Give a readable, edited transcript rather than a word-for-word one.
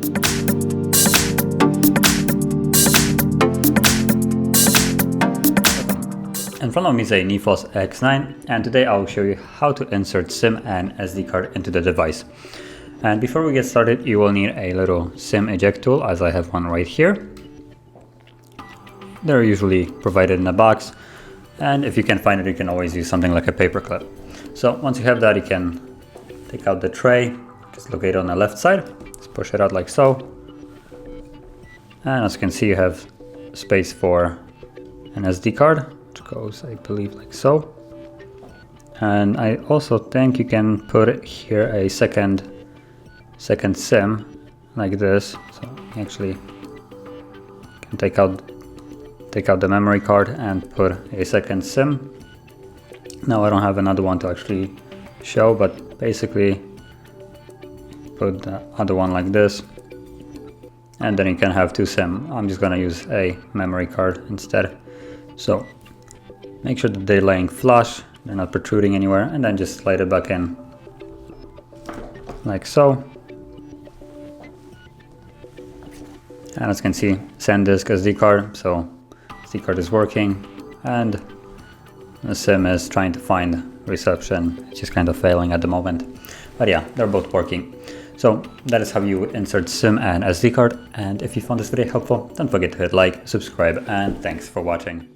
In front of me is a Neffos X9, and today I'll show you how to insert SIM and SD card into the device. And before we get started, you will need a little SIM eject tool, as I have one right here. They're usually provided in a box, and if you can't find it, you can always use something like a paper clip. So once you have that, you can take out the tray, just locate it on the left side, just push it out like so. And as you can see, you have space for an SD card, which goes, I believe, like so. And I also think you can put here a second SIM like this. So you actually can take out the memory card and put a second SIM. Now I don't have another one to actually show, but basically put the other one like this, and then you can have two SIM. I'm just gonna use a memory card instead. So make sure that they're laying flush, they're not protruding anywhere, and then just slide it back in like so. And as you can see, SanDisk SD card, so SD card is working, and the SIM is trying to find reception. It's just kind of failing at the moment. But yeah, they're both working. So that is how you insert SIM and SD card. And if you found this video helpful, don't forget to hit like, subscribe, and thanks for watching.